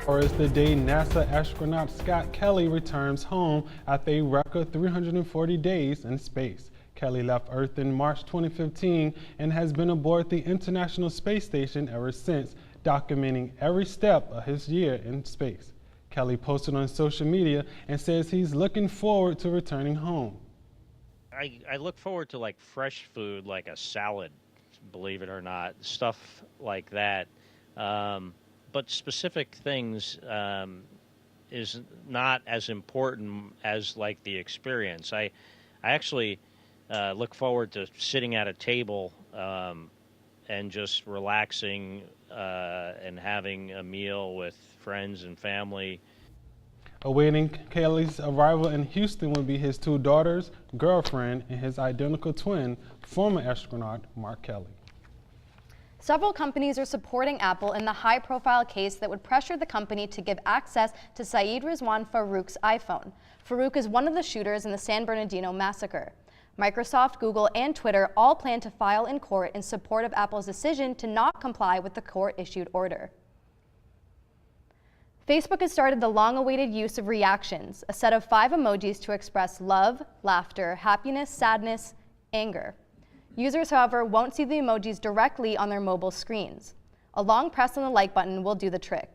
Or is the day NASA astronaut Scott Kelly returns home after a record 340 days in space. Kelly left Earth in March 2015 and has been aboard the International Space Station ever since, documenting every step of his year in space. Kelly posted on social media and says he's looking forward to returning home. I look forward to like fresh food, like a salad, believe it or not, stuff like that. But specific things is not as important as like the experience. I actually look forward to sitting at a table and just relaxing and having a meal with friends and family. Awaiting Kelly's arrival in Houston will be his two daughters, girlfriend, and his identical twin, former astronaut Mark Kelly. Several companies are supporting Apple in the high-profile case that would pressure the company to give access to Saeed Rizwan Farouk's iPhone. Farouk is one of the shooters in the San Bernardino massacre. Microsoft, Google, and Twitter all plan to file in court in support of Apple's decision to not comply with the court-issued order. Facebook has started the long-awaited use of reactions, a set of 5 emojis to express love, laughter, happiness, sadness, anger. Users, however, won't see the emojis directly on their mobile screens. A long press on the like button will do the trick.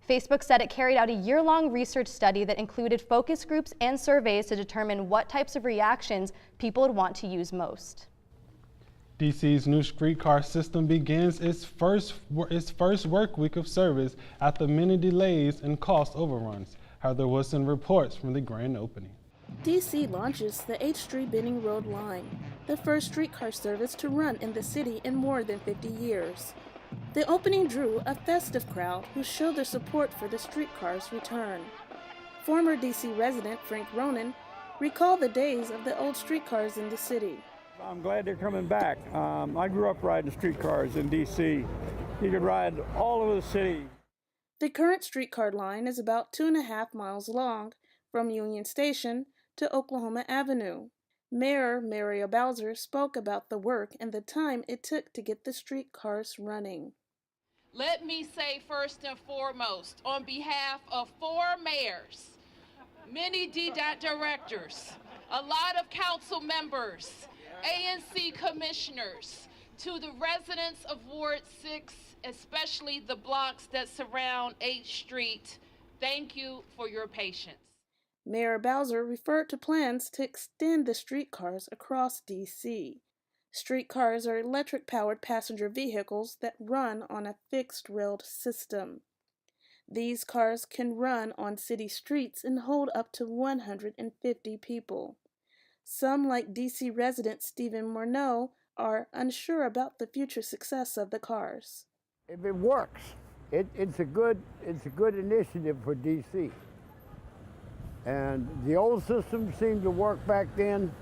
Facebook said it carried out a year-long research study that included focus groups and surveys to determine what types of reactions people would want to use most. DC's new streetcar system begins its first work week of service after many delays and cost overruns. Heather Wilson reports from the grand opening. DC launches the H Street Benning Road line, the first streetcar service to run in the city in more than 50 years. The opening drew a festive crowd who showed their support for the streetcar's return. Former DC resident Frank Ronan recalled the days of the old streetcars in the city. I'm glad they're coming back. I grew up riding streetcars in DC. You could ride all over the city. The current streetcar line is about 2.5 miles long from Union Station to Oklahoma Avenue. Mayor Mario Bowser spoke about the work and the time it took to get the streetcars running. Let me say first and foremost, on behalf of 4 mayors, many DDOT directors, a lot of council members, ANC commissioners, to the residents of Ward 6, especially the blocks that surround 8th Street, thank you for your patience. Mayor Bowser referred to plans to extend the streetcars across D.C. Streetcars are electric-powered passenger vehicles that run on a fixed-railed system. These cars can run on city streets and hold up to 150 people. Some, like D.C. resident Stephen Morneau, are unsure about the future success of the cars. If it works, it's a good initiative for D.C. And the old system seemed to work back then.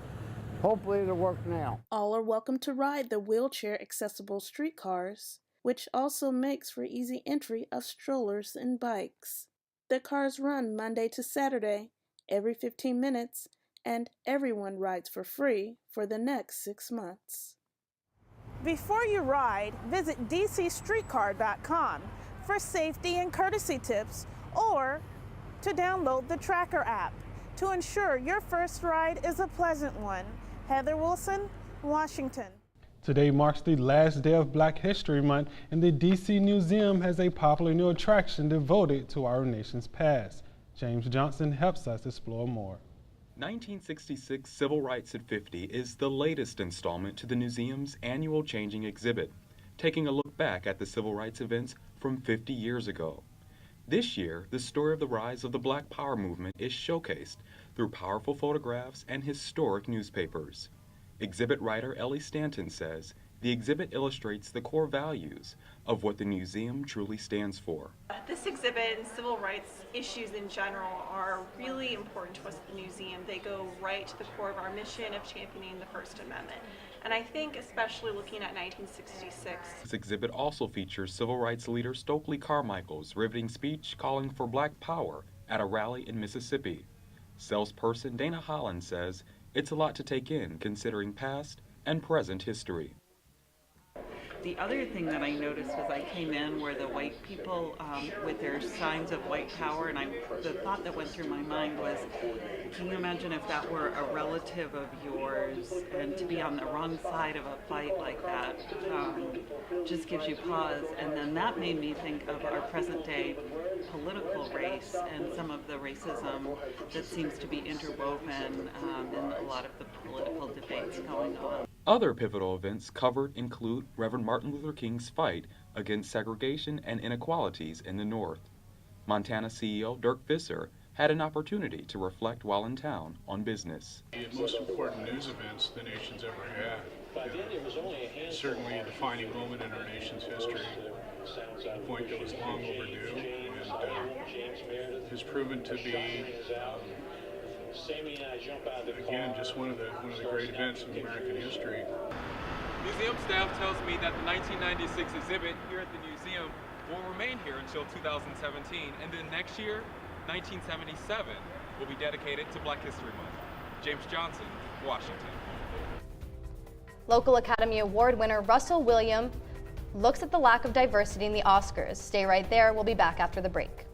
Hopefully it'll work now. All are welcome to ride the wheelchair-accessible streetcars, which also makes for easy entry of strollers and bikes. The cars run Monday to Saturday, every 15 minutes, and everyone rides for free for the next 6 months. Before you ride, visit dcstreetcar.com for safety and courtesy tips, or to download the Tracker app to ensure your first ride is a pleasant one. Heather Wilson, Washington. Today marks the last day of Black History Month, and the DC Museum has a popular new attraction devoted to our nation's past. James Johnson helps us explore more. 1966 Civil Rights at 50 is the latest installment to the museum's annual Changing exhibit, taking a look back at the civil rights events from 50 years ago. This year, the story of the rise of the Black Power movement is showcased through powerful photographs and historic newspapers. Exhibit writer Ellie Stanton says the exhibit illustrates the core values of what the museum truly stands for. This exhibit and civil rights issues in general are really important to us at the museum. They go right to the core of our mission of championing the First Amendment. And I think especially looking at 1966. This exhibit also features civil rights leader Stokely Carmichael's riveting speech calling for Black Power at a rally in Mississippi. Salesperson Dana Holland says it's a lot to take in considering past and present history. The other thing that I noticed as I came in were the white people with their signs of white power, and the thought that went through my mind was, can you imagine if that were a relative of yours, and to be on the wrong side of a fight like that just gives you pause. And then that made me think of our present day political race and some of the racism that seems to be interwoven in a lot of the political debates going on. Other pivotal events covered include Reverend Martin Luther King's fight against segregation and inequalities in the North. Montana CEO Dirk Visser had an opportunity to reflect while in town on business. The most important news events the nation's ever had. Certainly a defining moment in our nation's history, a point that was long overdue, and has proven to be again, just one of the great events in American history. Museum staff tells me that the 1996 exhibit here at the museum will remain here until 2017, and then next year, 1977, will be dedicated to Black History Month. James Johnson, Washington. Local Academy Award winner Russell Williams looks at the lack of diversity in the Oscars. Stay right there, we'll be back after the break.